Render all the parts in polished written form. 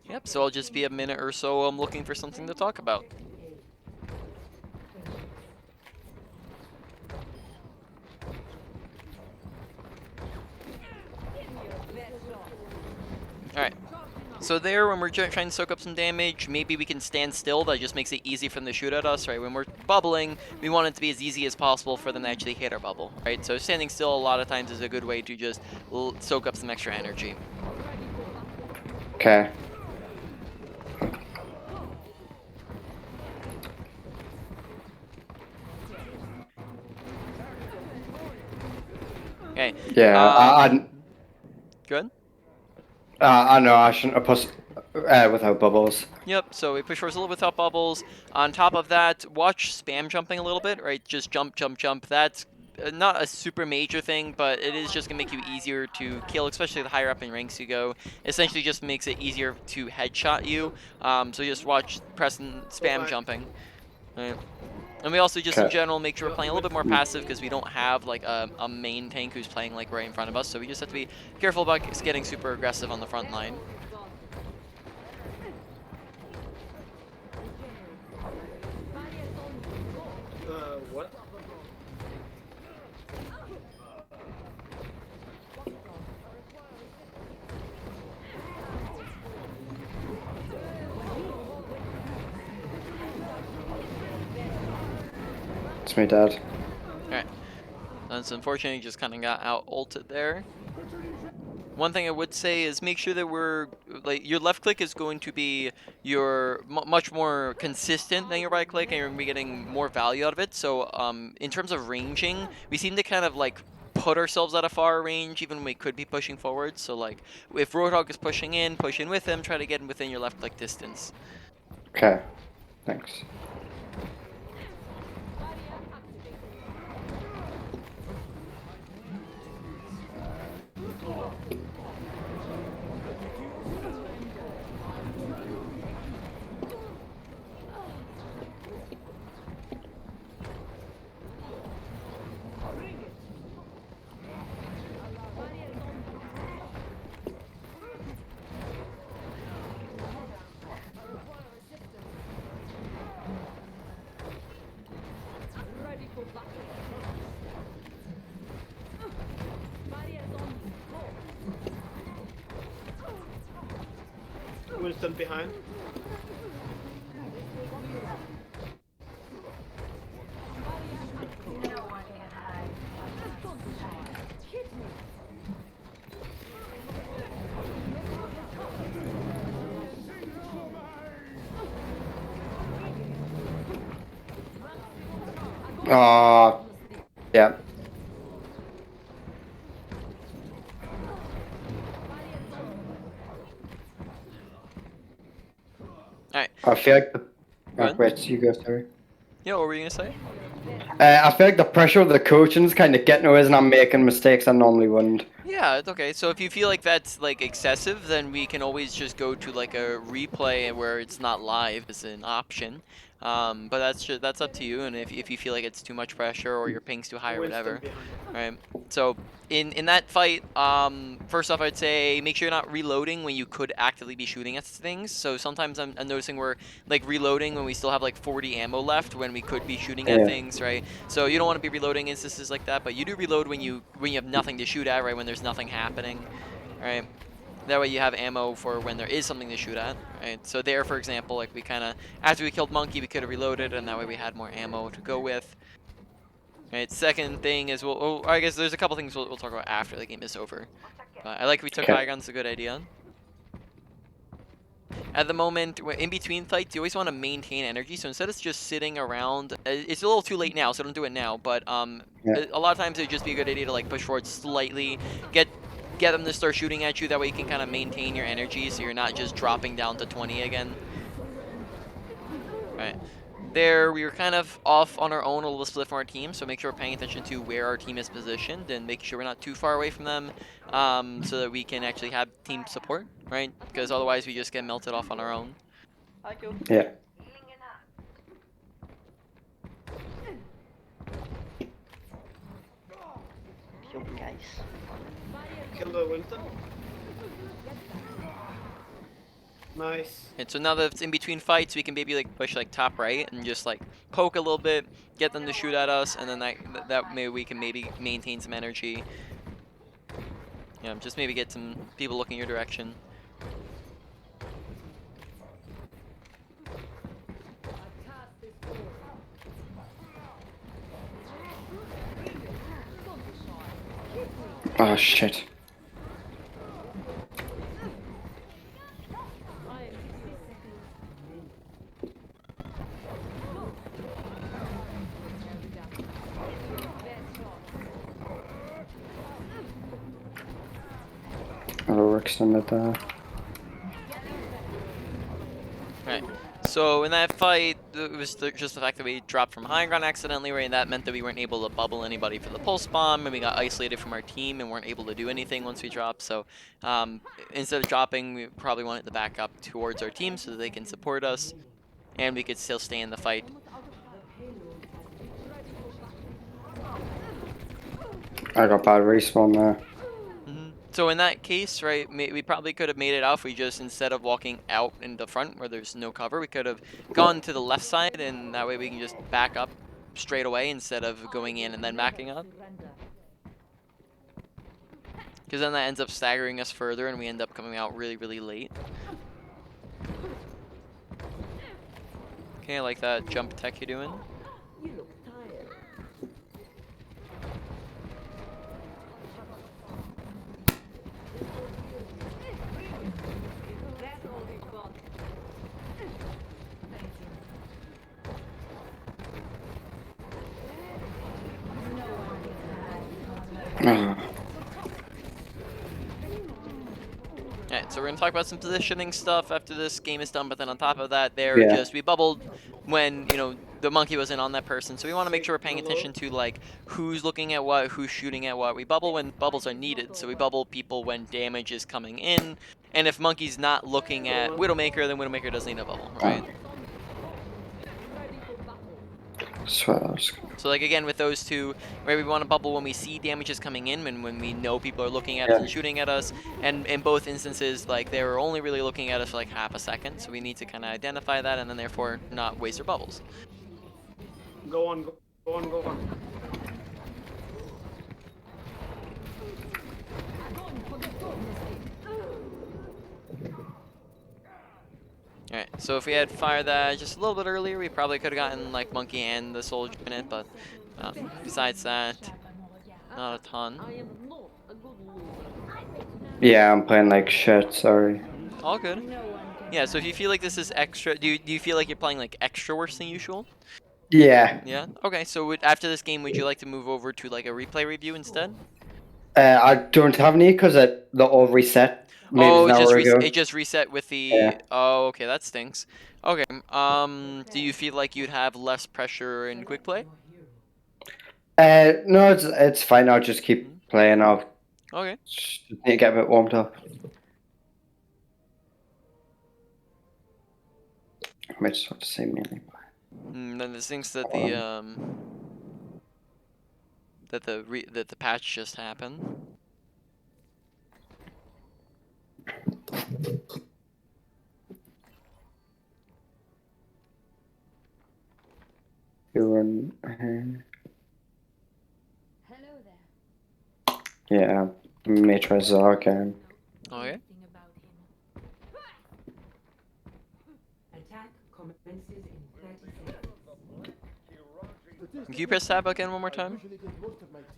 Yep, so I'll just be a minute or so looking for something to talk about. Alright, so there, when we're trying to soak up some damage, maybe we can stand still. That just makes it easy for them to shoot at us, right? When we're bubbling, we want it to be as easy as possible for them to actually hit our bubble, right? So standing still a lot of times is a good way to just soak up some extra energy. Okay. Okay. Yeah, Good. I know I shouldn't have pushed without bubbles. Yep, so we push forwards a little without bubbles. On top of that, watch spam jumping a little bit, right? Just jump, jump, jump. That's not a super major thing, but it is just going to make you easier to kill, especially the higher up in ranks you go. Essentially just makes it easier to headshot you. So just watch, press and spam jumping. Right. And we also just in Okay. general make sure we're playing a little bit more passive because we don't have like a main tank who's playing like right in front of us. So we just have to be careful about getting super aggressive on the front line. What? It's me, Dad. Alright. That's unfortunate, you just kind of got out ulted there. One thing I would say is make sure that we're like your left click is going to be your much more consistent than your right click, and you're gonna be getting more value out of it. So in terms of ranging, we seem to kind of like put ourselves at a far range even when we could be pushing forward. So like if Roadhog is pushing in, push in with him, try to get within your left click distance. Okay. Thanks. Winston behind. Yeah. Alright, I feel like the. Oh, good. wait, you go, sorry. Yeah, what were you gonna say? I feel like the pressure of the coaching's kind of getting away, and I'm making mistakes I normally wouldn't. Yeah, it's okay. So if you feel like that's like excessive, then we can always just go to like a replay where it's not live as an option. But that's up to you. And if you feel like it's too much pressure or your ping's too high or Winston whatever, behind. right? So in that fight, first off, I'd say make sure you're not reloading when you could actively be shooting at things. So sometimes I'm noticing we're like reloading when we still have like 40 ammo left when we could be shooting at Yeah. things, right? So you don't want to be reloading instances like that, but you do reload when you have nothing to shoot at, right? When there's nothing happening, right? That way you have ammo for when there is something to shoot at, right? So there, for example, like we kind of, after we killed Monkey, we could have reloaded, and that way we had more ammo to go with. Right, second thing is, I guess there's a couple things we'll talk about after the game is over. I like we took Okay. high ground, it's a good idea. At the moment, in between fights, you always want to maintain energy. So instead of just sitting around, it's a little too late now, so don't do it now. But Yeah. a lot of times it'd just be a good idea to like push forward slightly, get them to start shooting at you. That way you can kind of maintain your energy, so you're not just dropping down to 20 again. Right. There, we were kind of off on our own, a little split from our team, so make sure we're paying attention to where our team is positioned and making sure we're not too far away from them, so that we can actually have team support, right? Because otherwise we just get melted off on our own. Yeah. Kill the guys. Kill the Winston. Nice. And so now that it's in between fights, we can maybe like push like top right and just like poke a little bit, get them to shoot at us, and then that maybe we can maybe maintain some energy. Yeah, just maybe get some people looking your direction. Oh shit. Oh, extended there. Right. So in that fight, it was just the fact that we dropped from high ground accidentally, right? And that meant that we weren't able to bubble anybody for the pulse bomb, and we got isolated from our team and weren't able to do anything once we dropped. So instead of dropping, we probably wanted to back up towards our team so that they can support us, and we could still stay in the fight. I got bad respawn there. So in that case, right, we probably could have made it out if we just, instead of walking out in the front where there's no cover, we could have gone to the left side, and that way we can just back up straight away instead of going in and then backing up. Because then that ends up staggering us further, and we end up coming out really, really late. Okay, I like that jump tech you're doing. Oh. Alright, so we're gonna talk about some positioning stuff after this game is done, but then on top of that, Yeah. we bubbled when, you know, the monkey wasn't on that person. So we want to make sure we're paying attention to like who's looking at what, who's shooting at what. We bubble when bubbles are needed, so we bubble people when damage is coming in. And if monkey's not looking at Widowmaker, then Widowmaker doesn't need a bubble, right? Swear that was... So like again with those two, where we want to bubble when we see damage is coming in, and when we know people are looking at us and shooting at us. And in both instances, like they were only really looking at us for like half a second, so we need to kind of identify that and then therefore not waste our bubbles. Go on, go on, go on. Alright, so if we had fired that just a little bit earlier, we probably could have gotten like monkey and the soldier in it, but besides that, not a ton. Yeah, I'm playing like shit, sorry. All good. Yeah, so if you feel like this is extra, do you feel like you're playing like extra worse than usual? Yeah. Yeah? Okay, so after this game, would you like to move over to like a replay review instead? I don't have any because they're all reset. Maybe Oh, an hour ago. it just reset with the... Yeah. Oh, okay, that stinks. Okay, do you feel like you'd have less pressure in quick play? No, it's fine. I'll just keep playing. I'll Okay. just need to get a bit warmed up. I might just have to say melee. Then it stinks that the patch just happened. You're in here. Hello there. Yeah, may try Zarya. Okay. Attack commences in 30 seconds. Can you press tab again one more time?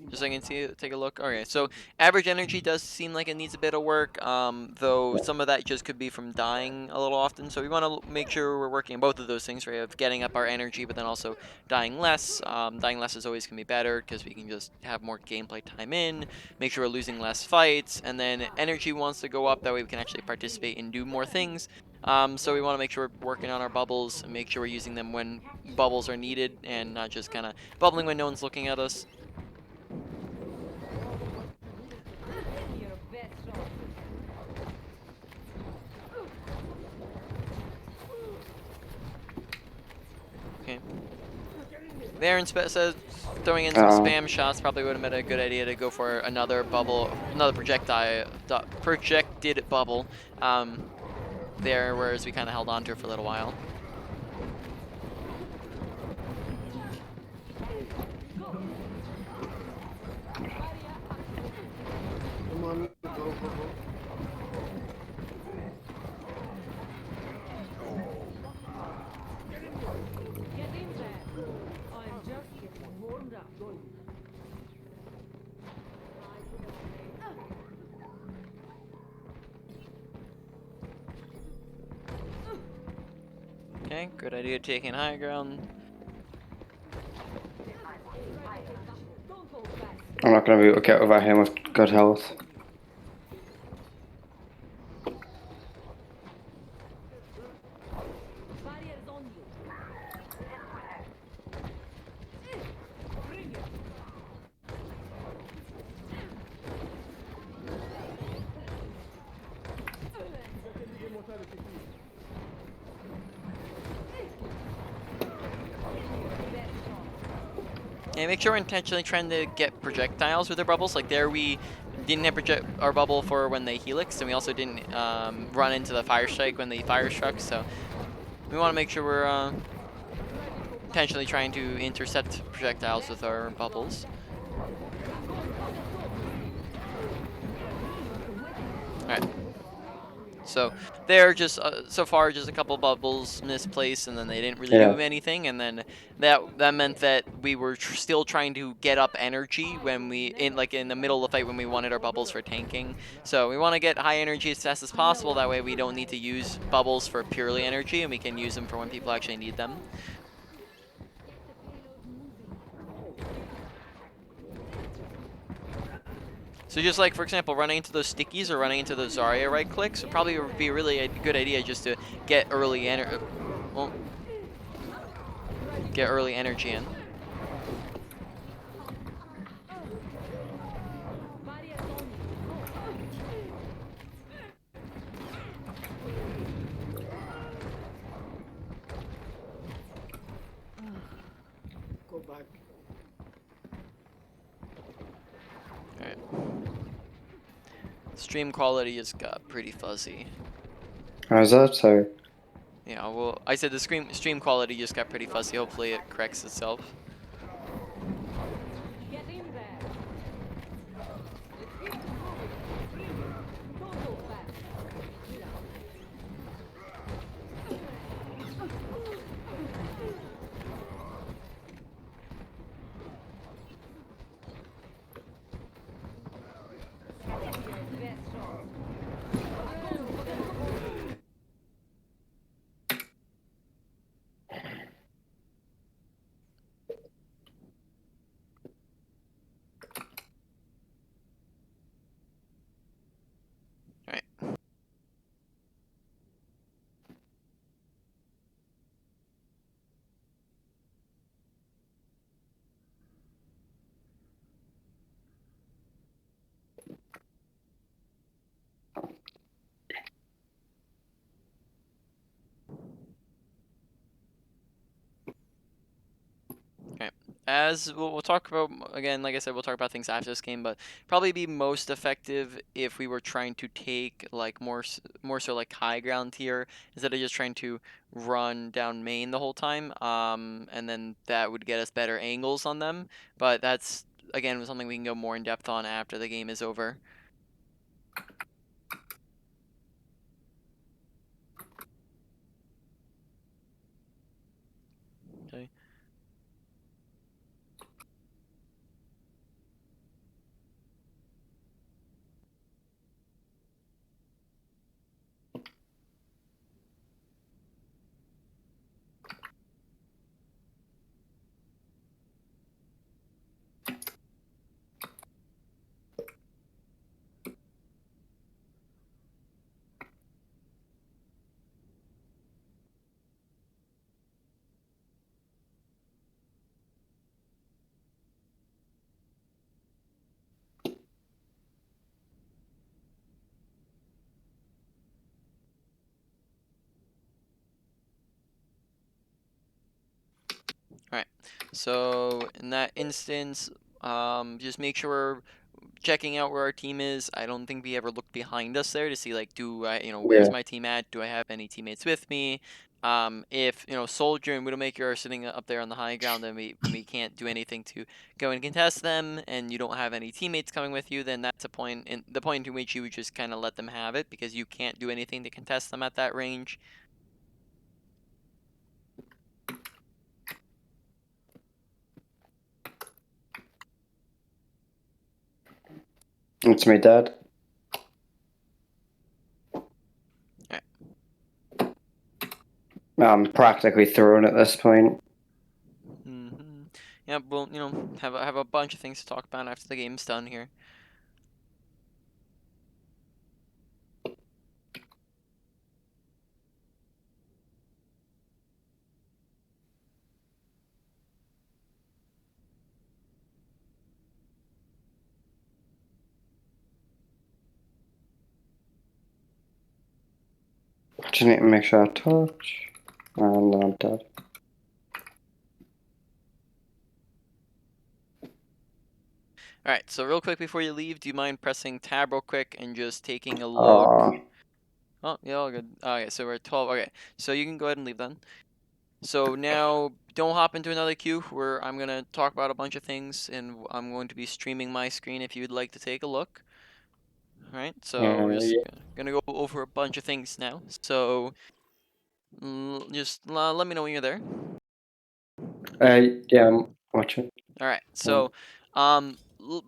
Just so I can see, take a look. Okay, so average energy does seem like it needs a bit of work, though some of that just could be from dying a little often. So we want to make sure we're working on both of those things, right? Of getting up our energy, but then also dying less. Dying less is always going to be better because we can just have more gameplay time in, make sure we're losing less fights, and then energy wants to go up. That way we can actually participate and do more things. So we want to make sure we're working on our bubbles and make sure we're using them when bubbles are needed and not just kind of bubbling when no one's looking at us. Okay. There says throwing in some spam shots probably would have been a good idea to go for another bubble, another projected bubble. there, whereas we kind of held on to it for a little while. Come on, go, go, go. I'm just getting warmed up. Okay, good idea taking high ground. I'm not going to be able to get over him with good health. Barriers on you. Yeah, make sure we're intentionally trying to get projectiles with our bubbles. Like there we didn't have project our bubble for when they helix, and we also didn't run into the fire strike when they fire struck, so we want to make sure we're intentionally trying to intercept projectiles with our bubbles. Alright. So they're just so far just a couple bubbles misplaced, and then they didn't really Yeah. do anything, and then that meant that we were still trying to get up energy when we in the middle of the fight when we wanted our bubbles for tanking. So we want to get high energy as fast as possible. That way we don't need to use bubbles for purely energy, and we can use them for when people actually need them. So just like, for example, running into those stickies or running into those Zarya right clicks would probably be really a good idea just to get early get early energy in. Go back. Alright. Stream quality just got pretty fuzzy. How's that? So, Yeah, well, I said the stream quality just got pretty fuzzy. Hopefully it corrects itself. Get in there. Don't go fast. Best shot. Alright. Okay. As we'll talk about again, like I said, we'll talk about things after this game, but probably be most effective if we were trying to take like more so like high ground here instead of just trying to run down main the whole time. And then that would get us better angles on them. But that's again something we can go more in depth on after the game is over. Okay. Alright, so in that instance, just make sure checking out where our team is, I don't think we ever look behind us there to see like, do I, where's my team at? Do I have any teammates with me? If Soldier and Widowmaker are sitting up there on the high ground, then we can't do anything to go and contest them, and you don't have any teammates coming with you, then that's the point in which you would just kind of let them have it, because you can't do anything to contest them at that range. It's my dad. I'm practically thrown at this point. Yeah, we'll have a bunch of things to talk about after the game's done here. Just need to make sure I touch. And I'm dead. Alright, so real quick before you leave, do you mind pressing tab real quick and just taking a look? Oh, yeah, all good. Okay, so we're at 12. Okay, so you can go ahead and leave then. So now, don't hop into another queue where I'm going to talk about a bunch of things, and I'm going to be streaming my screen if you'd like to take a look. Alright, so we're just going to go over a bunch of things now. So, just let me know when you're there. Yeah, I'm watching. Alright, so,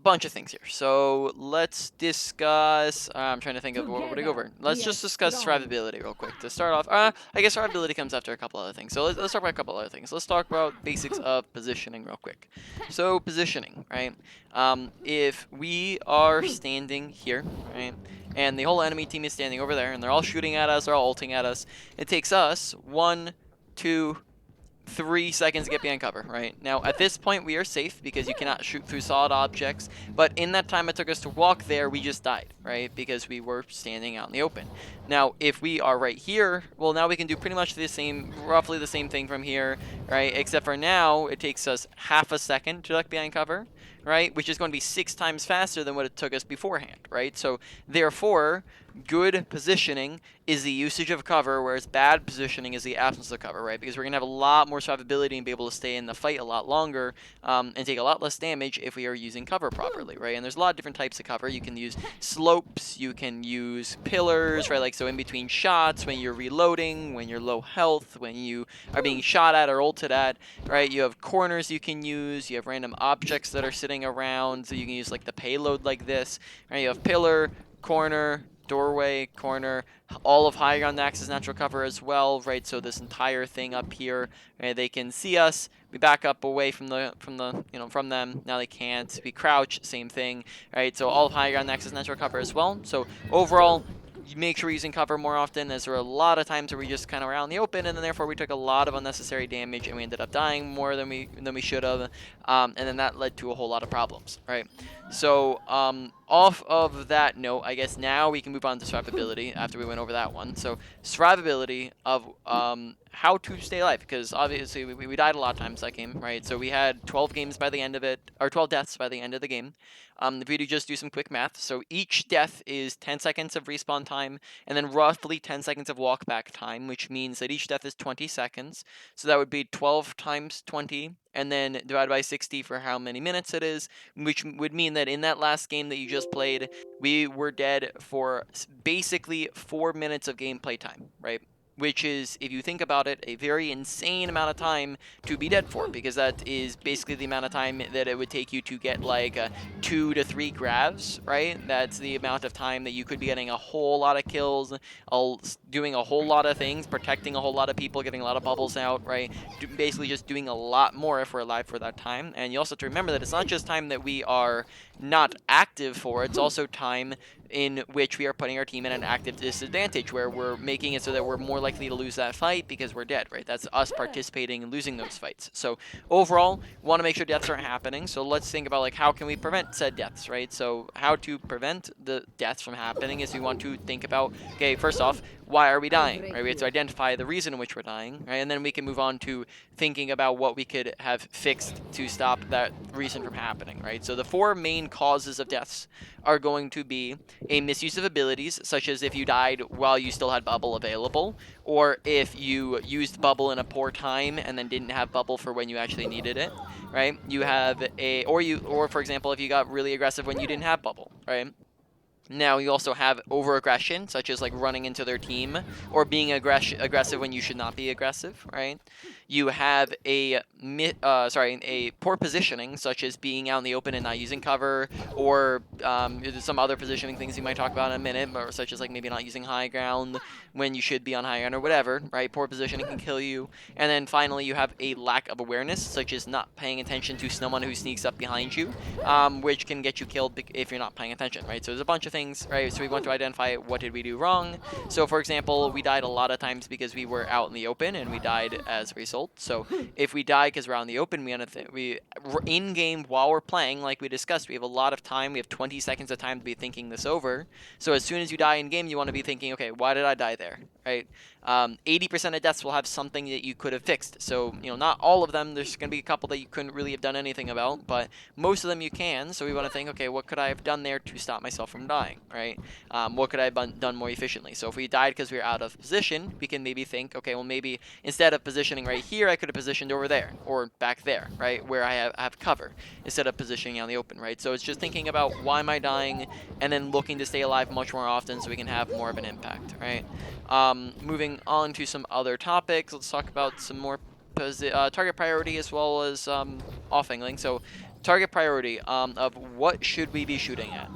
bunch of things here. So, let's discuss, I'm trying to think of what to go over. Let's just discuss survivability real quick. To start off, I guess survivability comes after a couple other things. So, let's talk about a couple other things. Let's talk about basics of positioning real quick. So, positioning, right? If we are standing here, right? And the whole enemy team is standing over there, and they're all shooting at us, they're all ulting at us. It takes us 1, 2, 3 seconds to get behind cover, right? Now, at this point, we are safe because you cannot shoot through solid objects, but in that time it took us to walk there, we just died, right? Because we were standing out in the open. Now, if we are right here, well, now we can do pretty much the same, roughly the same thing from here, right? Except for now, it takes us half a second to duck behind cover, right? Which is going to be 6 times faster than what it took us beforehand, right? So, therefore, good positioning is the usage of cover, whereas bad positioning is the absence of cover, right? Because we're going to have a lot more survivability and be able to stay in the fight a lot longer and take a lot less damage if we are using cover properly, right? And there's a lot of different types of cover. You can use slopes, you can use pillars, right? Like, so in between shots, when you're reloading, when you're low health, when you are being shot at or ulted at, right? You have corners you can use, you have random objects that are sitting around, so you can use like the payload like this, right? You have pillar, corner, doorway, corner, all of high ground acts as natural cover as well, right? So this entire thing up here, right, they can see us. We back up away from them. Now they can't. We crouch, same thing, right? So all of high ground acts as natural cover as well. So overall, you make sure we're using cover more often, as there were a lot of times where we just kind of were out in the open, and then therefore we took a lot of unnecessary damage, and we ended up dying more than we should have, and then that led to a whole lot of problems, right? So off of that note, I guess now we can move on to survivability after we went over that one. So survivability of how to stay alive, because obviously we died a lot of times that game, right? So we had 12 games by the end of it, or 12 deaths by the end of the game. If you just do some quick math, so each death is 10 seconds of respawn time, and then roughly 10 seconds of walk back time, which means that each death is 20 seconds. So that would be 12 times 20, and then divided by 60 for how many minutes it is, which would mean that in that last game that you just played, we were dead for basically 4 minutes of gameplay time, right? Which is, if you think about it, a very insane amount of time to be dead for, because that is basically the amount of time that it would take you to get like 2 to 3 grabs, right? That's the amount of time that you could be getting a whole lot of kills, doing a whole lot of things, protecting a whole lot of people, getting a lot of bubbles out, right? Basically just doing a lot more if we're alive for that time. And you also have to remember that it's not just time that we are not active for, it's also time in which we are putting our team in an active disadvantage, where we're making it so that we're more likely to lose that fight because we're dead, right? That's us participating in losing those fights. So overall, we want to make sure deaths aren't happening. So let's think about like how can we prevent said deaths, right? So how to prevent the deaths from happening is we want to think about, okay, first off, why are we dying, right? We have to identify the reason in which we're dying, right? And then we can move on to thinking about what we could have fixed to stop that reason from happening, right? So the 4 main causes of deaths are going to be a misuse of abilities, such as if you died while you still had bubble available, or if you used bubble in a poor time and then didn't have bubble for when you actually needed it, right? You have or for example, if you got really aggressive when you didn't have bubble, right? Now you also have over-aggression, such as like running into their team or being aggressive when you should not be aggressive, right? You have a poor positioning, such as being out in the open and not using cover, or some other positioning things you might talk about in a minute, or such as like maybe not using high ground when you should be on high ground or whatever, right? Poor positioning can kill you. And then finally, you have a lack of awareness, such as not paying attention to someone who sneaks up behind you, which can get you killed if you're not paying attention, right? So there's a bunch of things, right? So we want to identify what did we do wrong. So for example, we died a lot of times because we were out in the open and we died as a result. So if we die because we're out in the open, we in game while we're playing, like we discussed, we have a lot of time. We have 20 seconds of time to be thinking this over. So as soon as you die in game, you want to be thinking, okay, why did I die there, right? 80% of deaths will have something that you could have fixed. So, not all of them. There's going to be a couple that you couldn't really have done anything about, but most of them you can. So we want to think, okay, what could I have done there to stop myself from dying, right? What could I have done more efficiently? So if we died because we were out of position, we can maybe think, okay, well, maybe instead of positioning right here, I could have positioned over there or back there, right, where I have cover instead of positioning out in the open, right? So it's just thinking about why am I dying and then looking to stay alive much more often so we can have more of an impact, right? Moving on to some other topics, let's talk about some more target priority as well as off-angling. So target priority of what should we be shooting at.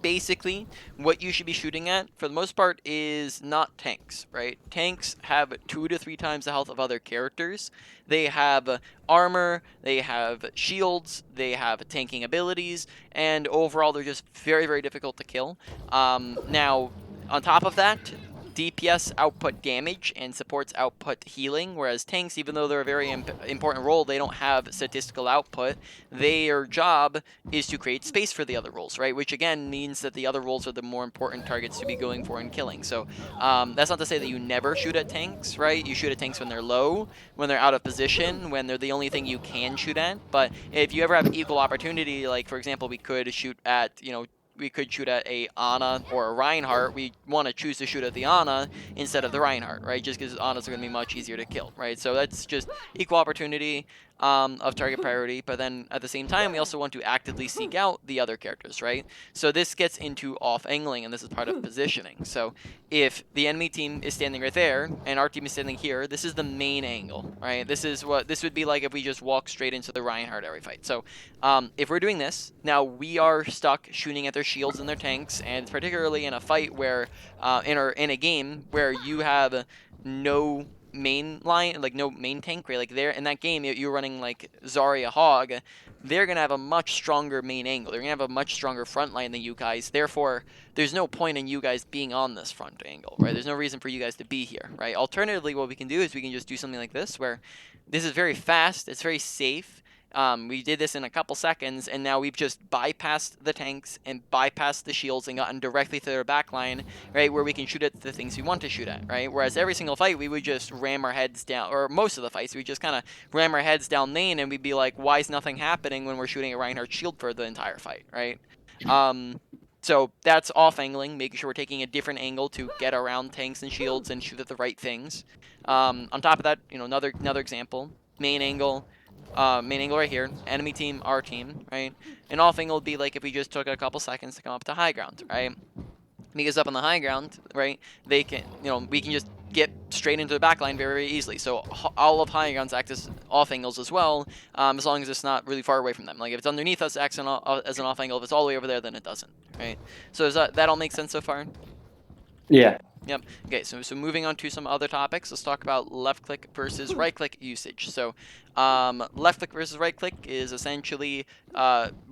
Basically, what you should be shooting at, for the most part, is not tanks, right? Tanks have 2 to 3 times the health of other characters. They have armor, they have shields, they have tanking abilities, and overall, they're just very, very difficult to kill. Now, on top of that, DPS output damage and supports output healing, whereas tanks, even though they're a very important role, they don't have statistical output. Their job is to create space for the other roles, right? Which again means that the other roles are the more important targets to be going for and killing. So that's not to say that you never shoot at tanks, right? You shoot at tanks when they're low, when they're out of position, when they're the only thing you can shoot at. But if you ever have equal opportunity, like for example, we could shoot at, we could shoot at a Ana or a Reinhardt, we want to choose to shoot at the Ana instead of the Reinhardt, right? Just because Anas are going to be much easier to kill, right? So that's just equal opportunity of target priority, but then at the same time, we also want to actively seek out the other characters, right? So this gets into off-angling, and this is part of positioning. So if the enemy team is standing right there, and our team is standing here, this is the main angle, right? This would be like if we just walk straight into the Reinhardt every fight. So if we're doing this, now we are stuck shooting at their shields and their tanks, and particularly in a fight where, in a game where you have no main line, like no main tank, right? Like there in that game, you're running like Zarya Hog, they're gonna have a much stronger main angle. They're gonna have a much stronger front line than you guys. Therefore, there's no point in you guys being on this front angle, right? There's no reason for you guys to be here, right? Alternatively, what we can do is we can just do something like this, where this is very fast, it's very safe. We did this in a couple seconds, and now we've just bypassed the tanks and bypassed the shields and gotten directly to their backline, right, where we can shoot at the things we want to shoot at, right? Whereas every single fight, we would just ram our heads down, or most of the fights, we just kind of ram our heads down lane, and we'd be like, why is nothing happening when we're shooting at Reinhardt's shield for the entire fight, right? So that's off-angling, making sure we're taking a different angle to get around tanks and shields and shoot at the right things. On top of that, another example, main angle right here, enemy team, our team, right? And off-angle would be like if we just took a couple seconds to come up to high ground, right? Because up on the high ground, right, they can, we can just get straight into the backline very, very easily. So all of high grounds act as off angles as well, as long as it's not really far away from them. Like if it's underneath us, it acts as an off angle. If it's all the way over there, then it doesn't, right? So does that all make sense so far? Yeah. Yep. Okay, so moving on to some other topics, let's talk about left click versus right click usage. So left click versus right click is essentially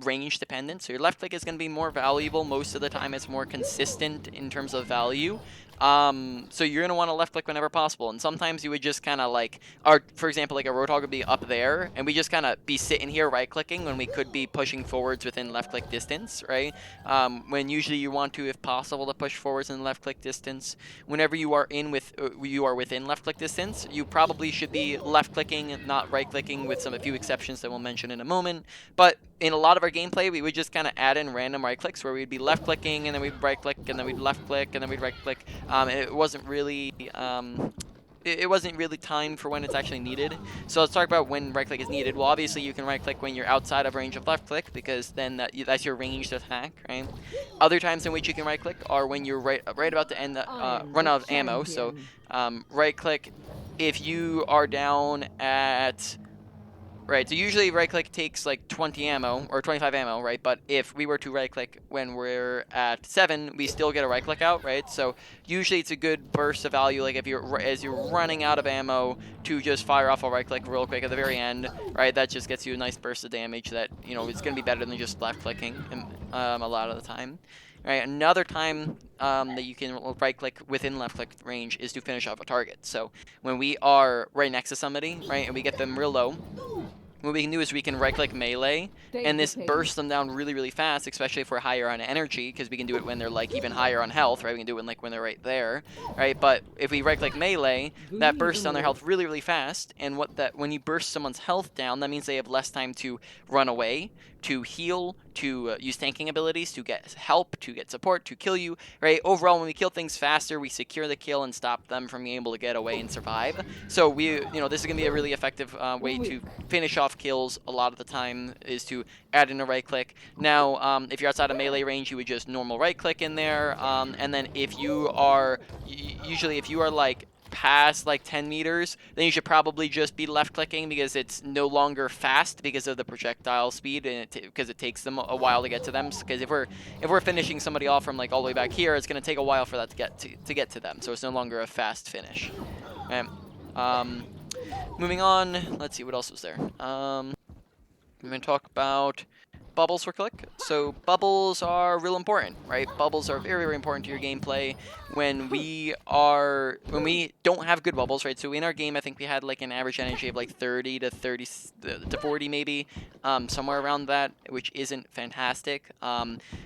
range dependent. So your left click is going to be more valuable most of the time. It's more consistent in terms of value. So you're gonna want to left click whenever possible, and sometimes you would just kind of like, or for example, like a roadhog would be up there, and we just kind of be sitting here right clicking when we could be pushing forwards within left click distance, right? When usually you want to, if possible, to push forwards in left click distance. Whenever you are within left click distance, you probably should be left clicking, not right clicking, with a few exceptions that we'll mention in a moment. But in a lot of our gameplay, we would just kind of add in random right clicks where we'd be left clicking and then we'd right click and then we'd left click and then we'd right click. And it wasn't really it wasn't really timed for when it's actually needed. So let's talk about when right click is needed. Well, obviously you can right click when you're outside of range of left click, because then that's your ranged attack, right? Other times in which you can right click are when you're right about to end run out of ammo. So right click if you are down at. Right, so usually right click takes like 20 ammo or 25 ammo, right? But if we were to right click when we're at 7, we still get a right click out, right? So usually it's a good burst of value, like if you're as you're running out of ammo, to just fire off a right click real quick at the very end, right? That just gets you a nice burst of damage that, you know, it's going to be better than just left clicking a lot of the time. Right, another time that you can right click within left click range is to finish off a target. So when we are right next to somebody, right, and we get them real low, what we can do is we can right click melee, and this bursts them down really, really fast, especially if we're higher on energy, because we can do it when they're like even higher on health, right? We can do it when they're right there, right? But if we right click melee, that bursts down their health really, really fast, and when you burst someone's health down, that means they have less time to run away, to heal, to use tanking abilities, to get help, to get support, to kill you, right? Overall, when we kill things faster, we secure the kill and stop them from being able to get away and survive. So this is gonna be a really effective way to finish off kills a lot of the time, is to add in a right click. Now, if you're outside of melee range, you would just normal right click in there, and then if you are usually if you are like past like 10 meters, then you should probably just be left clicking, because it's no longer fast because of the projectile speed, and because it takes them a while to get to them. Because if we're finishing somebody off from like all the way back here, it's going to take a while for that to get to them, so it's no longer a fast finish. Okay. Moving on, let's see what else was there. I'm going to talk about bubbles for click. So bubbles are real important, right? Bubbles are very, very important to your gameplay when we don't have good bubbles, right? So in our game, I think we had like an average energy of like 30 to 30 to 40 maybe, somewhere around that, which isn't fantastic.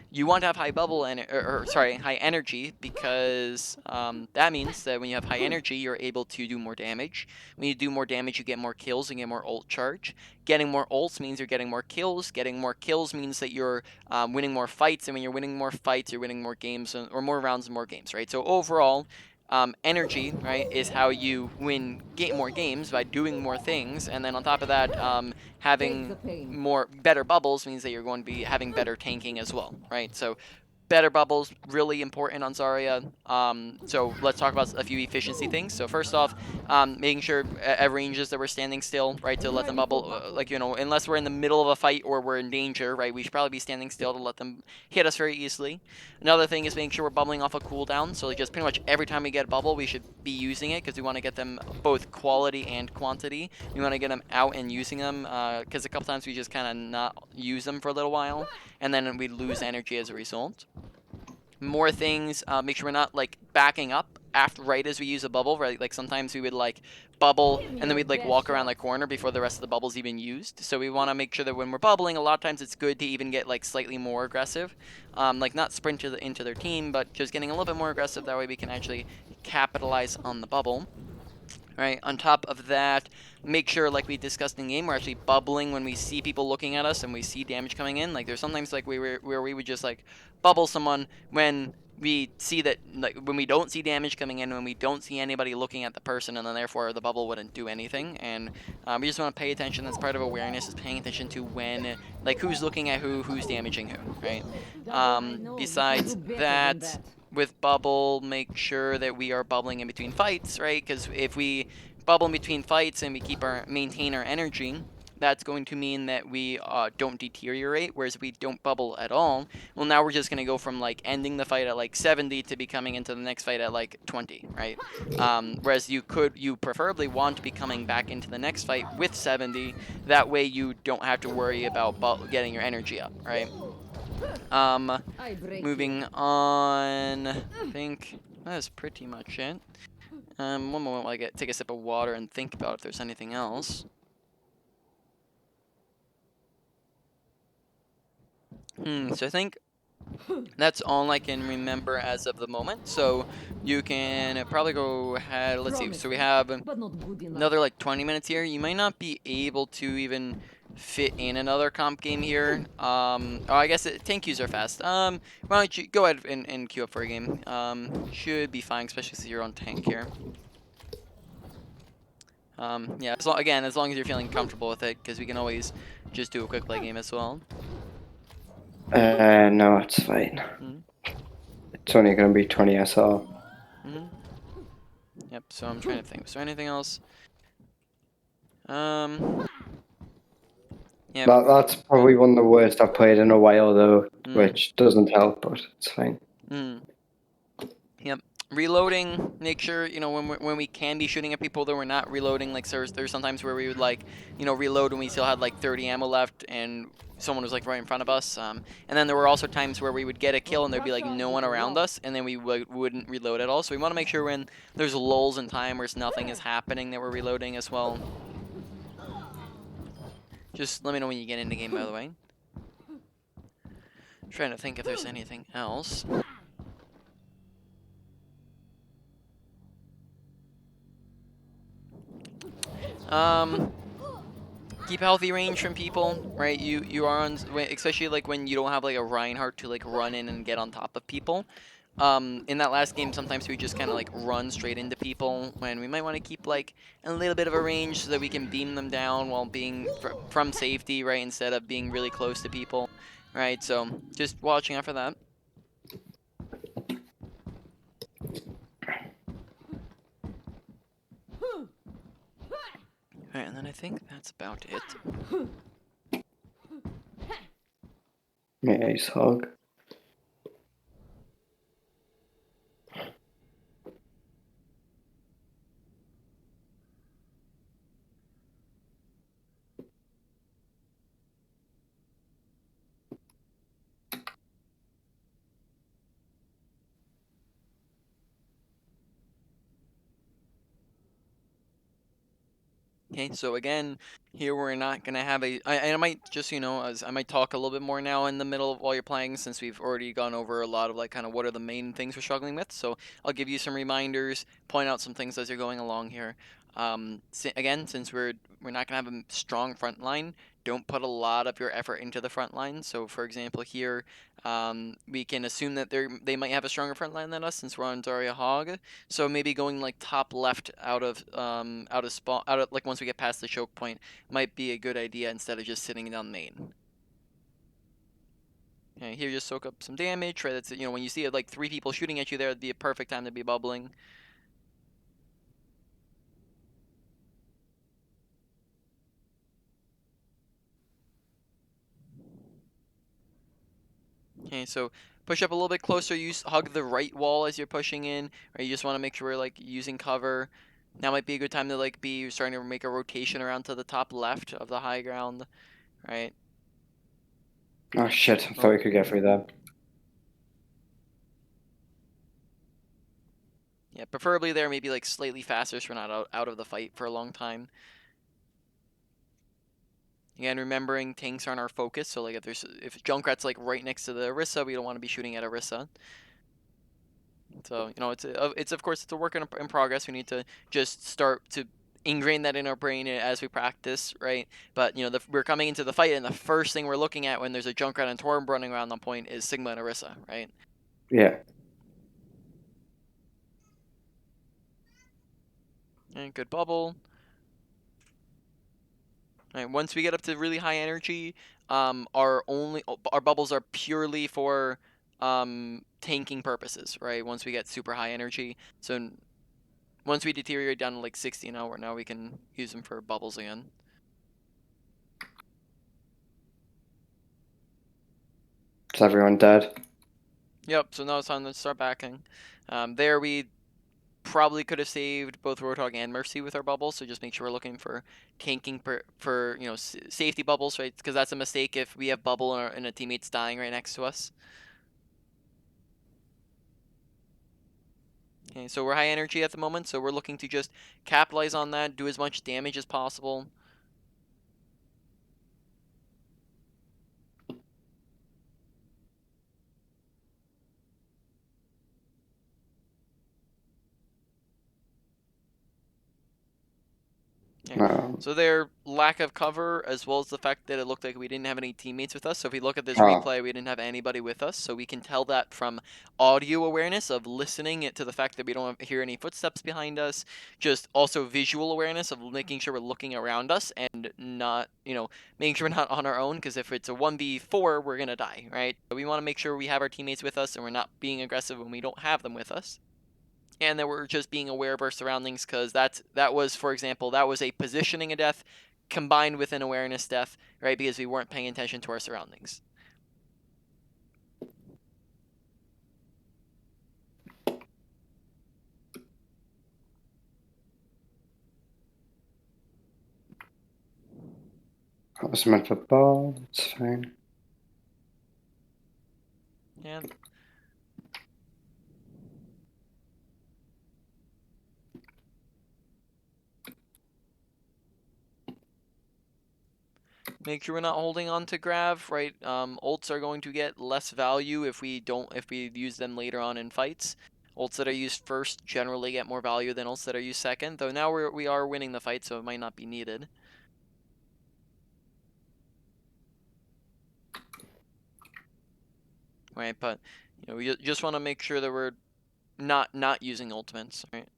You want to have high high energy, because that means that when you have high energy, you're able to do more damage. When you do more damage, you get more kills and get more ult charge. Getting more ults means you're getting more kills. Getting more kills means that you're winning more fights, and when you're winning more fights, you're winning more games, or more rounds and more games, right? So overall, energy, right, is how you win more games, by doing more things, and then on top of that, having better bubbles means that you're going to be having better tanking as well, right? So better bubbles, really important on Zarya. So let's talk about a few efficiency things. So first off, making sure at ranges that we're standing still, right, to let them bubble, unless we're in the middle of a fight or we're in danger, right, we should probably be standing still to let them hit us very easily. Another thing is making sure we're bubbling off a cooldown. So like just pretty much every time we get a bubble, we should be using it, because we want to get them both quality and quantity. We want to get them out and using them, because a couple times we just kind of not use them for a little while, and then we lose energy as a result. More things, make sure we're not like backing up right as we use a bubble, right? Like sometimes we would like bubble and then we'd like walk around the corner before the rest of the bubble's even used. So we want to make sure that when we're bubbling, a lot of times it's good to even get like slightly more aggressive, like not sprint into their team, but just getting a little bit more aggressive. That way we can actually capitalize on the bubble. Right, on top of that, make sure, like we discussed in game, we're actually bubbling when we see people looking at us and we see damage coming in. Like there's sometimes like where we would just like bubble someone when we see that, like when we don't see damage coming in, when we don't see anybody looking at the person, and then therefore the bubble wouldn't do anything. And we just want to pay attention. That's part of awareness, is paying attention to when, like who's looking at who's damaging who, right? Besides that, with bubble, make sure that we are bubbling in between fights, right? Because if we bubble in between fights and we maintain our energy, that's going to mean that we don't deteriorate. Whereas if we don't bubble at all, well, now we're just going to go from like ending the fight at like 70 to be coming into the next fight at like 20, right? Whereas you preferably want to be coming back into the next fight with 70. That way you don't have to worry about getting your energy up, right? Moving on, I think that's pretty much it. One moment while I take a sip of water and think about if there's anything else. So I think that's all I can remember as of the moment. So you can probably go ahead. Let's see. So we have But not good enough. another like 20 minutes here. You might not be able to even fit in another comp game here. Oh, I guess tank queues are fast. Why don't you go ahead and queue up for a game? Should be fine, especially since you're on tank here. Yeah, again, as long as you're feeling comfortable with it, because we can always just do a quick play game as well. No, it's fine. Mhm. It's only gonna be 20 SR. Yep, so I'm trying to think. Was there anything else? Yeah. That's probably one of the worst I've played in a while, though, Mm. which doesn't help, but it's fine. Yep. Reloading, make sure, when we can be shooting at people, that we're not reloading. Like, there's sometimes where we would, like, reload when we still had, like, 30 ammo left and someone was, like, right in front of us. And then there were also times where we would get a kill and there'd be, like, no one around us, and then we wouldn't reload at all. So we want to make sure when there's lulls in time where nothing is happening that we're reloading as well. Just let me know when you get into game, by the way. Trying to think if there's anything else. Keep healthy range from people, right? You are on, especially like when you don't have like a Reinhardt to like run in and get on top of people. In that last game, sometimes we just kind of like run straight into people when we might want to keep like a little bit of a range so that we can beam them down while being from safety, right? Instead of being really close to people, right? So just watching out for that. Alright, and then I think that's about it. Nice hug. Okay, so again, here we're not gonna have I might just, as I might talk a little bit more now in the middle of while you're playing, since we've already gone over a lot of like kind of what are the main things we're struggling with. So I'll give you some reminders, point out some things as you're going along here. Again, since we're not gonna have a strong front line, don't put a lot of your effort into the front line. So for example, here we can assume that they might have a stronger front line than us since we're on Zarya Hog. So maybe going like top left out of spawn, like once we get past the choke point, might be a good idea instead of just sitting down main. Okay, here just soak up some damage. Right, that's when you see like 3 people shooting at you there, it'd be a perfect time to be bubbling. Okay, so push up a little bit closer. Hug the right wall as you're pushing in, or you just want to make sure we're like using cover. Now might be a good time to like be starting to make a rotation around to the top left of the high ground, right? Oh shit, I thought we could get through that. Yeah, preferably there, maybe like slightly faster so we're not out of the fight for a long time. Again, remembering tanks aren't our focus, so like if Junkrat's like right next to the Orisa, we don't want to be shooting at Orisa. So it's of course it's a work in progress. We need to just start to ingrain that in our brain as we practice, right? But we're coming into the fight, and the first thing we're looking at when there's a Junkrat and Torm running around on point is Sigma and Orisa, right? Yeah. And good bubble. Right, once we get up to really high energy, our bubbles are purely for tanking purposes, right? Once we get super high energy, so once we deteriorate down to like 60 an hour, now we can use them for bubbles again. Is everyone dead? Yep. So now it's time to start backing. There we probably could have saved both Roadhog and Mercy with our bubbles, so just make sure we're looking for tanking for safety bubbles, right? Because that's a mistake if we have bubble and a teammate's dying right next to us. Okay, so we're high energy at the moment, so we're looking to just capitalize on that, do as much damage as possible. Okay. No. So their lack of cover, as well as the fact that it looked like we didn't have any teammates with us. So if we look at this Oh. replay, we didn't have anybody with us. So we can tell that from audio awareness of listening it to the fact that we don't hear any footsteps behind us. Just also visual awareness of making sure we're looking around us and not, making sure we're not on our own. Because if it's a 1v4, we're going to die, right? So we want to make sure we have our teammates with us and we're not being aggressive when we don't have them with us. And that we're just being aware of our surroundings, because that was, for example, that was a positioning of death combined with an awareness death, right? Because we weren't paying attention to our surroundings. That was meant for ball. It's fine. Yeah. Make sure we're not holding on to grav, right? Ults are going to get less value if we use them later on in fights. Ults that are used first generally get more value than ults that are used second, though now we are winning the fight, so it might not be needed. Right, but we just want to make sure that we're not using ultimates, right?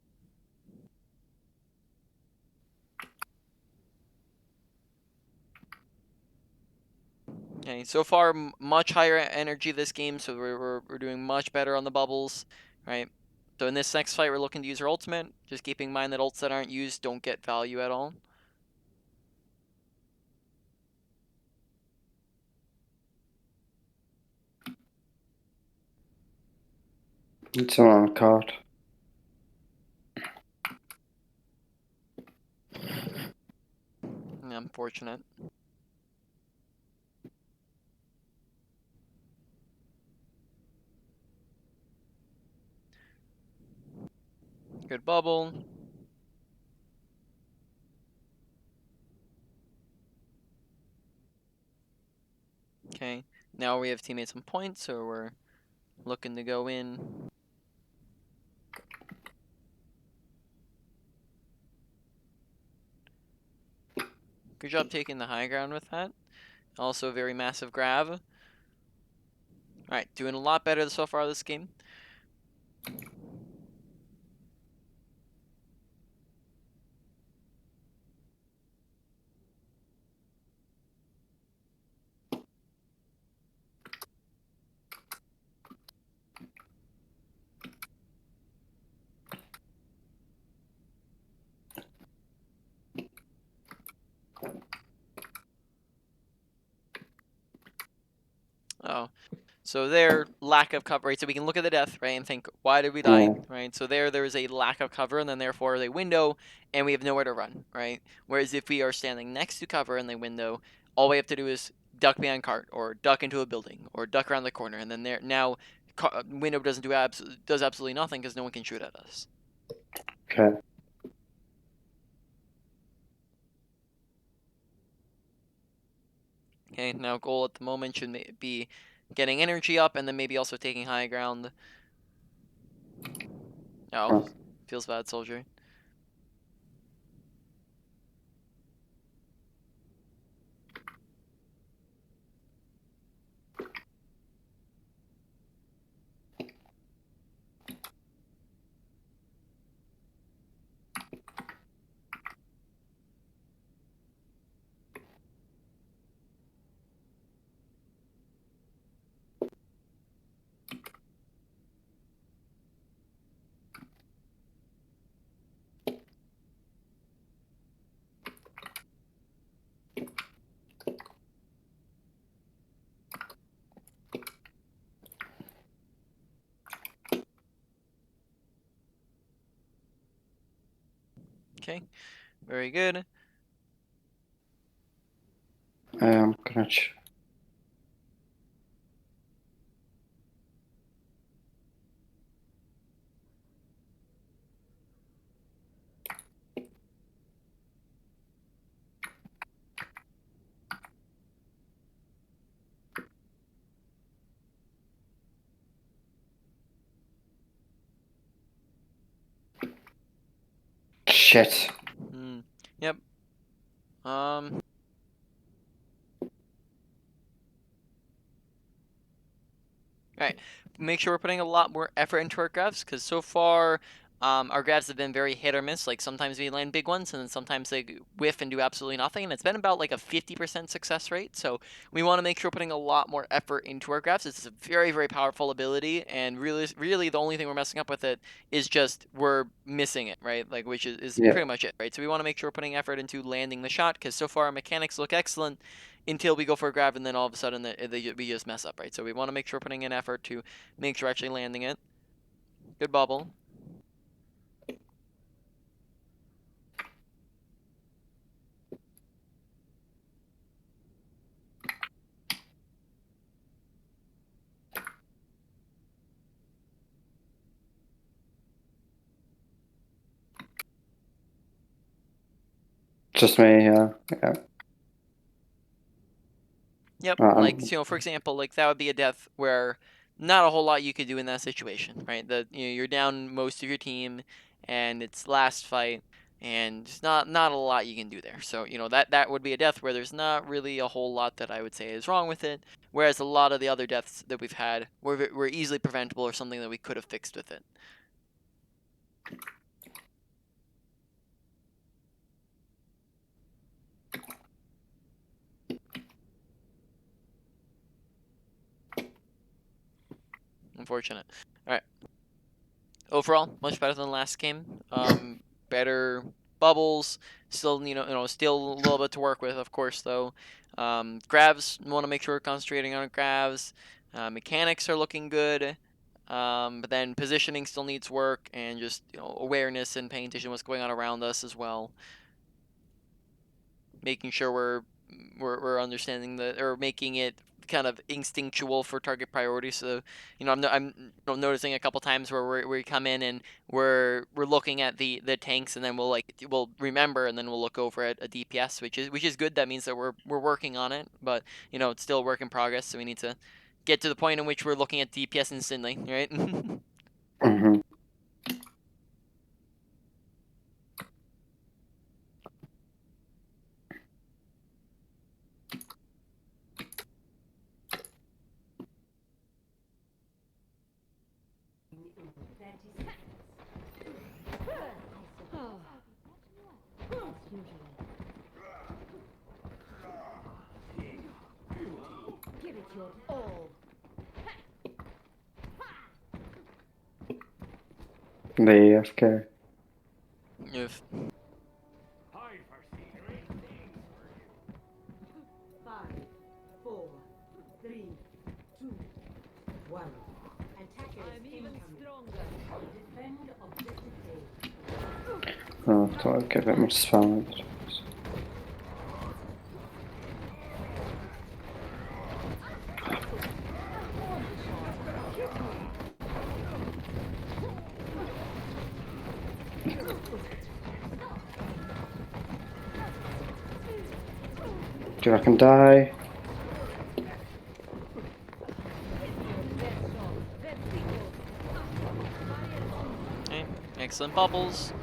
Okay, so far much higher energy this game, so we're doing much better on the bubbles, right? So in this next fight, we're looking to use our ultimate, just keeping in mind that ults that aren't used don't get value at all. It's on card. Yeah, unfortunate. Good bubble. Okay, now we have teammates on point, so we're looking to go in. Good job taking the high ground with that. Also very massive grab. Alright, doing a lot better so far this game. Oh, so their lack of cover, right? So we can look at the death, right, and think, why did we die, Mm. right? So there is a lack of cover, and then therefore a window, and we have nowhere to run, right? Whereas if we are standing next to cover in the window, all we have to do is duck behind cart, or duck into a building, or duck around the corner, and then window does absolutely nothing because no one can shoot at us. Okay. Okay, now goal at the moment should be getting energy up, and then maybe also taking high ground. Oh, Oh. feels bad, soldier. Okay, very good. I'm gonna. shit. Yep. Alright, make sure we're putting a lot more effort into our grabs, because so far, our grabs have been very hit or miss. Like, sometimes we land big ones, and then sometimes they whiff and do absolutely nothing, and it's been about, like, a 50% success rate, so we want to make sure we're putting a lot more effort into our grabs. It's a very, very powerful ability, and really the only thing we're messing up with it is just we're missing it, right? Like, which is Yeah. pretty much it, right? So we want to make sure we're putting effort into landing the shot, because so far our mechanics look excellent, until we go for a grab and then all of a sudden we just mess up, right? So we want to make sure we're putting in effort to make sure we're actually landing it. Good bubble. Just me, yeah. Yep, Um, like, you know, for example, like that would be a death where not a whole lot you could do in that situation, right? You're down most of your team, and it's last fight, and just not a lot you can do there. So that would be a death where there's not really a whole lot that I would say is wrong with it. Whereas a lot of the other deaths that we've had were easily preventable or something that we could have fixed with it. Unfortunate. All right. Overall, much better than last game. Better bubbles. Still, still a little bit to work with, of course, though. Grabs, want to make sure we're concentrating on grabs. Mechanics are looking good. But then positioning still needs work, and just awareness and paying attention to what's going on around us as well. Making sure we're understanding or making it kind of instinctual for target priority. So I'm noticing a couple times where we come in and we're looking at the tanks, and then we'll remember, and then we'll look over at a DPS, which is good. That means that we're working on it, but it's still a work in progress. So we need to get to the point in which we're looking at DPS instantly, right? mhm. Give it your all. The AFK. If 5, 4, 3, 2, 1. Attackers incoming. Defend objective A. Oh, I thought I'd give it my spam. Do you reckon die? okay, excellent bubbles.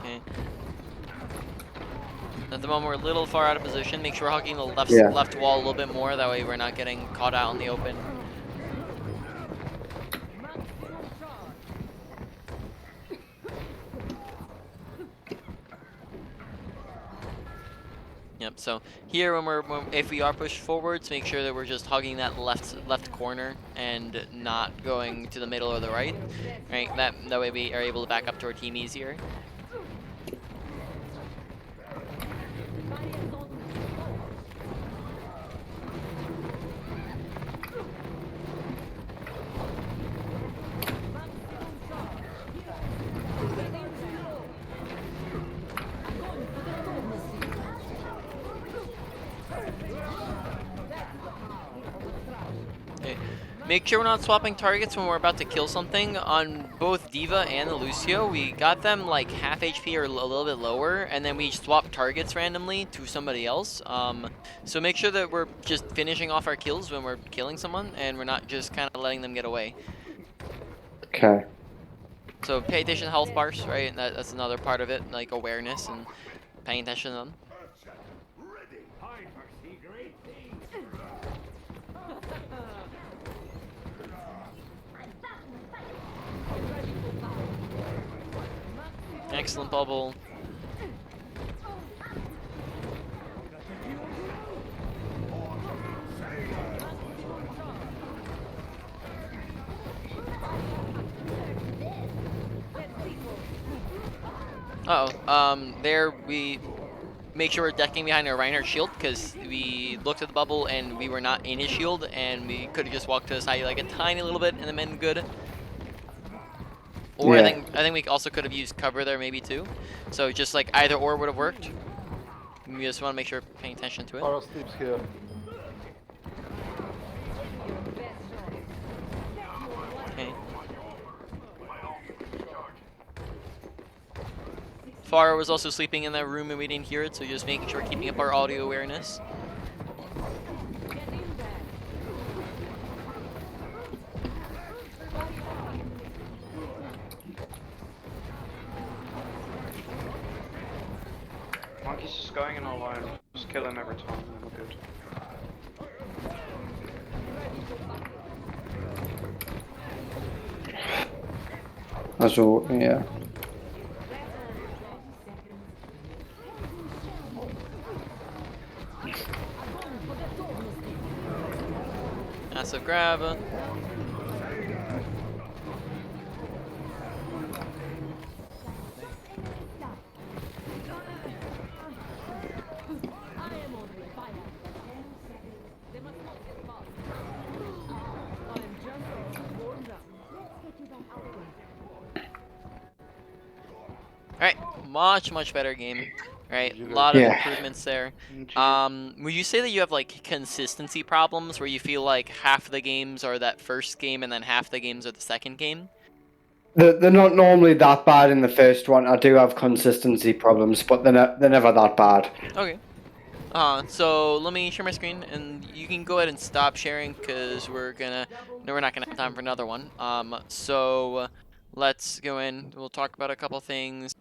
Okay. At the moment, we're a little far out of position. Make sure we're hugging the left wall a little bit more. That way, we're not getting caught out in the open. Yep. So here, if we are pushed forwards, make sure that we're just hugging that left corner and not going to the middle or the right. Right. That way we are able to back up to our team easier. Make sure we're not swapping targets when we're about to kill something. On both Diva and the Lucio, we got them like half HP or a little bit lower, and then we swap targets randomly to somebody else. So make sure that we're just finishing off our kills when we're killing someone, and we're not just kind of letting them get away. Okay. So pay attention to health bars, right? And that's another part of it, like awareness and paying attention to them. Excellent bubble. There we make sure we're decking behind our Reinhardt shield because we looked at the bubble and we were not in his shield and we could have just walked to the side like a tiny little bit and then been good. Or Yeah. I think we also could have used cover there maybe too. So just like either or would have worked. We just want to make sure we're paying attention to it. Our sleeps here. Okay. Farah was also sleeping in that room and we didn't hear it, so just making sure we're keeping up our audio awareness. Monkey's just going in alone. Just kill him every time and we're good. Also, yeah. Massive grab. Alright, much better game. Right, a lot of Yeah. improvements there. Would you say that you have like consistency problems where you feel like half the games are that first game and then half the games are the second game? They're not normally that bad in the first one. I do have consistency problems, but they're never that bad. Okay. So let me share my screen, and you can go ahead and stop sharing because we're not gonna have time for another one. So let's go in. We'll talk about a couple things.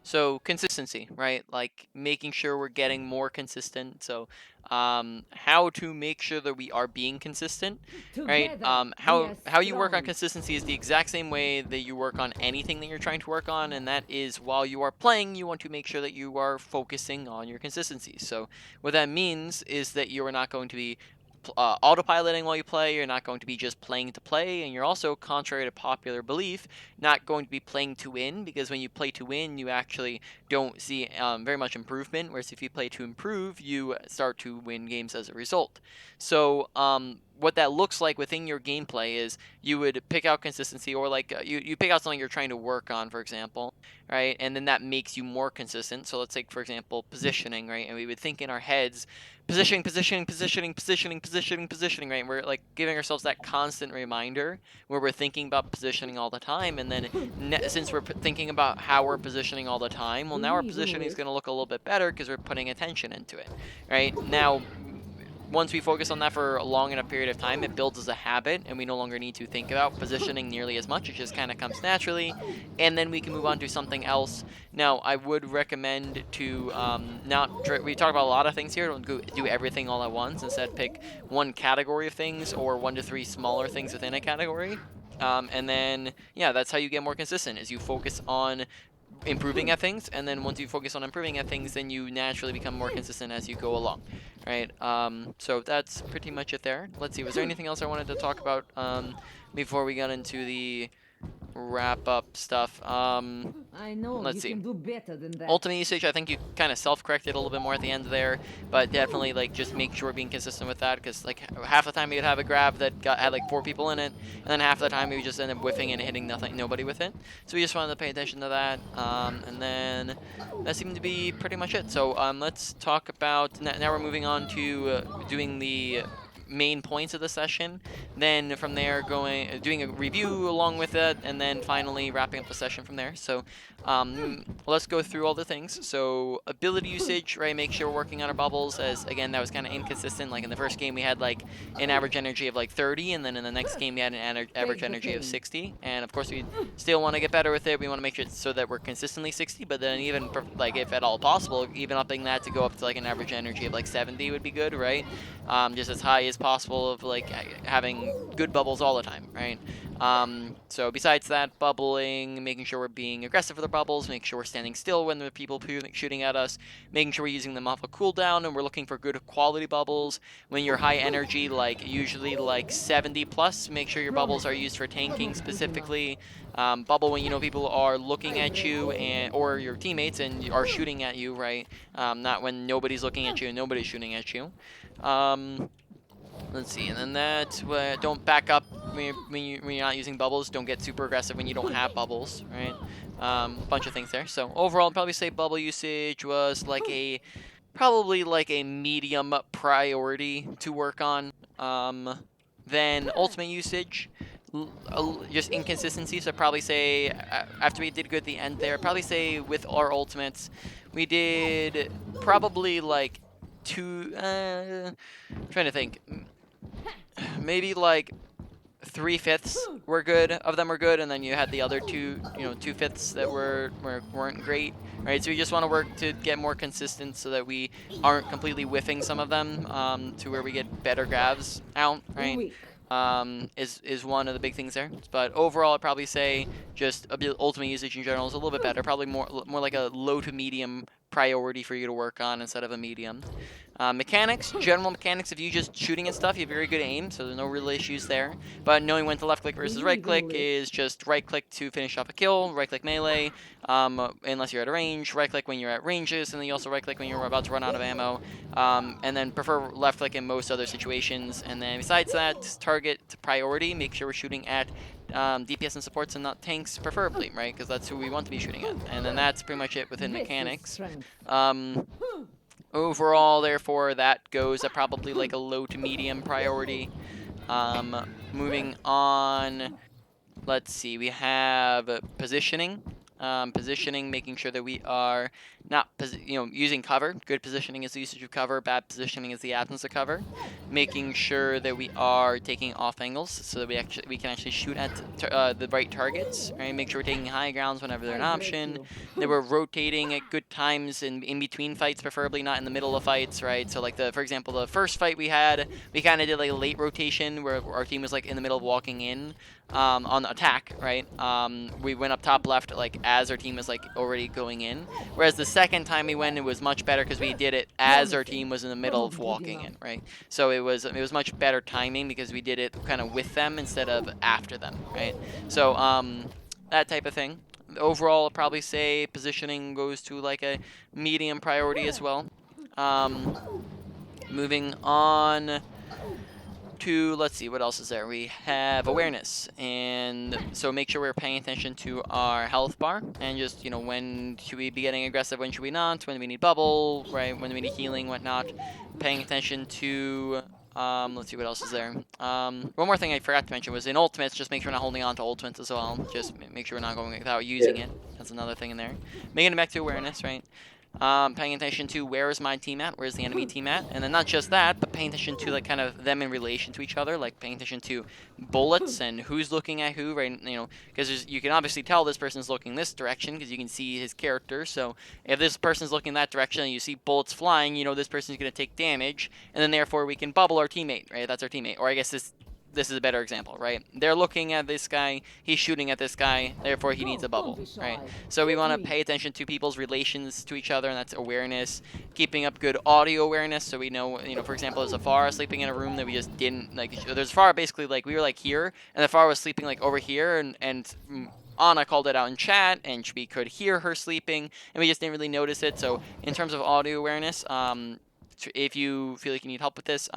So consistency, right? Like making sure we're getting more consistent. So, how to make sure that we are being consistent, right? How you work on consistency is the exact same way that you work on anything that you're trying to work on, and that is while you are playing, you want to make sure that you are focusing on your consistency. So what that means is that you are not going to be autopiloting while you play, you're not going to be just playing to play, and you're also, contrary to popular belief, not going to be playing to win, because when you play to win, you actually don't see very much improvement, whereas if you play to improve, you start to win games as a result. So what that looks like within your gameplay is you would pick out consistency, or like you pick out something you're trying to work on, for example, right? And then that makes you more consistent. So let's take, for example, positioning, right? And we would think in our heads, positioning, right? And we're like giving ourselves that constant reminder where we're thinking about positioning all the time. And then since we're thinking about how we're positioning all the time, well, now our positioning is going to look a little bit better because we're putting attention into it, right? Now, once we focus on that for a long enough period of time, it builds as a habit, and we no longer need to think about positioning nearly as much. It just kind of comes naturally, and then we can move on to something else. Now, I would recommend to we talk about a lot of things here. Don't do everything all at once. Instead, pick one category of things or 1 to 3 smaller things within a category. And then, yeah, that's how you get more consistent, is you focus on improving at things, and then once you focus on improving at things, then you naturally become more consistent as you go along, right? So that's pretty much it there. Let's see, was there anything else I wanted to talk about before we got into the wrap up stuff? I know Let's you see. can do better than that. Ultimate usage, I think you kind of self-corrected a little bit more at the end there, but definitely like just make sure being consistent with that, because like half the time you'd have a grab that had like 4 people in it, and then half the time you just end up whiffing and hitting nobody with it. So we just wanted to pay attention to that, and then that seemed to be pretty much it. So let's talk about now we're moving on to doing the main points of the session. Then from there, doing a review along with it, and then finally wrapping up the session from there. So let's go through all the things. So ability usage, right? Make sure we're working on our bubbles, as again that was kind of inconsistent. Like in the first game we had like an average energy of like 30, and then in the next game we had an average energy of 60. And of course we still want to get better with it. We want to make sure so that we're consistently 60, but then even like if at all possible, even upping that to go up to like an average energy of like 70 would be good, right? Just as high as possible of like having good bubbles all the time, right? So besides that, bubbling, making sure we're being aggressive with our bubbles, making sure we're standing still when there are people shooting at us, making sure we're using them off a cooldown, and we're looking for good quality bubbles. When you're high energy, like usually like 70 plus, make sure your bubbles are used for tanking specifically. Bubble when you know people are looking at you or your teammates and are shooting at you, right? Not when nobody's looking at you and nobody's shooting at you. Let's see, and then that, don't back up when you're not using bubbles. Don't get super aggressive when you don't have bubbles, right? Bunch of things there. So overall, I'd probably say bubble usage was like probably like a medium priority to work on. Then ultimate usage, just inconsistency. So I'd probably say after we did good at the end there, I'd probably say with our ultimates, we did probably like I'm trying to think, maybe like 3/5 were good of them were good, and then you had the other 2/5 that weren't great, right? So we just want to work to get more consistent so that we aren't completely whiffing some of them, to where we get better grabs out, right? Is one of the big things there. But overall, I'd probably say just ultimate usage in general is a little bit better, probably more like a low to medium priority for you to work on instead of a medium. Mechanics, general mechanics, if you just shooting and stuff, you have very good aim, so there's no real issues there. But knowing when to left click versus right click is just right click to finish off a kill, right click melee, unless you're at a range, right click when you're at ranges, and then you also right click when you're about to run out of ammo, and then prefer left click in most other situations. And then besides that, target priority, make sure we're shooting at DPS and supports and not tanks preferably, right? Because that's who we want to be shooting at. And then that's pretty much it within mechanics. Overall, therefore, that goes at probably like a low to medium priority. Moving on, let's see, we have positioning. Positioning, making sure that we are not, using cover. Good positioning is the usage of cover. Bad positioning is the absence of cover. Making sure that we are taking off angles so that we can actually shoot at the right targets. Right. Make sure we're taking high grounds whenever they're an option. That we're rotating at good times in between fights, preferably not in the middle of fights. Right. So like for example, the first fight we had, we kind of did like a late rotation where our team was like in the middle of walking in. On attack, right? We went up top left like as our team was like already going in, whereas the second time we went, it was much better because we did it as our team was in the middle of walking in, right? So it was much better timing because we did it kind of with them instead of after them, right? So that type of thing. Overall, I'll probably say positioning goes to like a medium priority as well. Moving on to, let's see, what else is there? We have awareness, and so make sure we're paying attention to our health bar, and just, when should we be getting aggressive, when should we not, when do we need bubble, right, when do we need healing, whatnot. Paying attention to, let's see, what else is there? One more thing I forgot to mention was in ultimates, just make sure we're not holding on to ultimates as well, just make sure we're not going without using it. That's another thing in there. Making it back to awareness, right? Paying attention to where is my team at, where's the enemy team at, and then not just that, but paying attention to like kind of them in relation to each other, like paying attention to bullets and who's looking at who, right? Because you can obviously tell this person's looking this direction because you can see his character. So if this person's looking that direction and you see bullets flying, this person's going to take damage, and then therefore we can bubble our teammate, right? That's our teammate, or I guess this is a better example, right? They're looking at this guy, he's shooting at this guy, therefore he needs a bubble, right? So we want to pay attention to people's relations to each other, and that's awareness. Keeping up good audio awareness, so we know, for example, there's a Zafara sleeping in a room that we just didn't, like, there's Zafara basically, like, we were, like, here, and the Zafara was sleeping, like, over here, and Anna called it out in chat, and we could hear her sleeping, and we just didn't really notice it. So in terms of audio awareness, if you feel like you need help with this,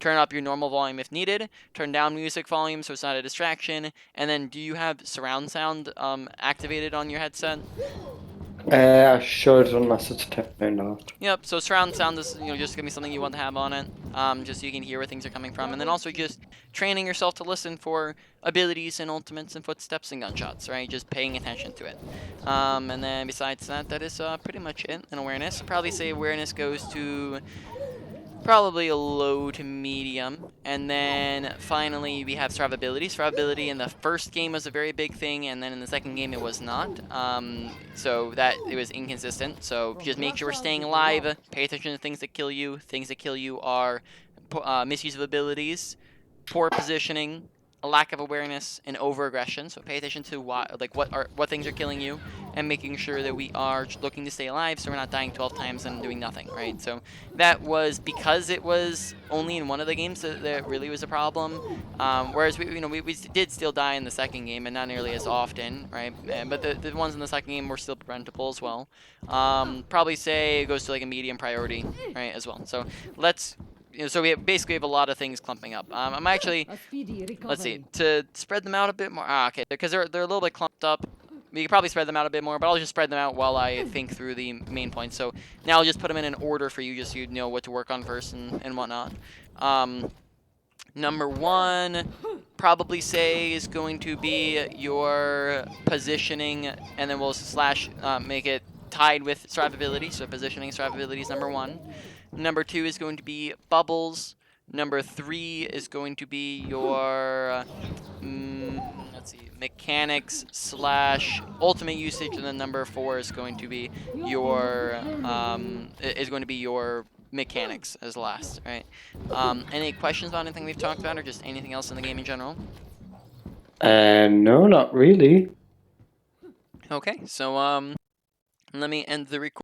turn up your normal volume if needed, turn down music volume so it's not a distraction, and then do you have surround sound activated on your headset? I should, unless it's turned off. Yep, so surround sound is, just gonna be something you want to have on it, just so you can hear where things are coming from, and then also just training yourself to listen for abilities and ultimates and footsteps and gunshots, right? Just paying attention to it. And then besides that, that is pretty much it in awareness. I'd probably say awareness goes to probably a low to medium, and then finally we have survivability. Survivability in the first game was a very big thing, and then in the second game it was not. So that it was inconsistent. So just make sure we're staying alive. Pay attention to things that kill you. Things that kill you are misuse of abilities, poor positioning, a lack of awareness, and over-aggression. So pay attention to what things are killing you, and making sure that we are looking to stay alive, so we're not dying 12 times and doing nothing, right? So that was because it was only in one of the games that really was a problem. Whereas we did still die in the second game, and not nearly as often, right? But the ones in the second game were still preventable as well. Probably say it goes to like a medium priority, right, as well. So let's. So we basically have a lot of things clumping up. I'm actually, A speedy recovery. let's see, to spread them out a bit more. Okay, because they're a little bit clumped up. We could probably spread them out a bit more, but I'll just spread them out while I think through the main points. So now I'll just put them in an order for you, just so you know what to work on first and whatnot. Number one, probably say is going to be your positioning, and then we'll make it tied with survivability. So positioning, survivability is number one. Number two is going to be bubbles. Number three is going to be your, let's see, mechanics / ultimate usage, and then number four is going to be your, mechanics as last, right? Any questions about anything we've talked about, or just anything else in the game in general? No, not really. Okay, so let me end the recording.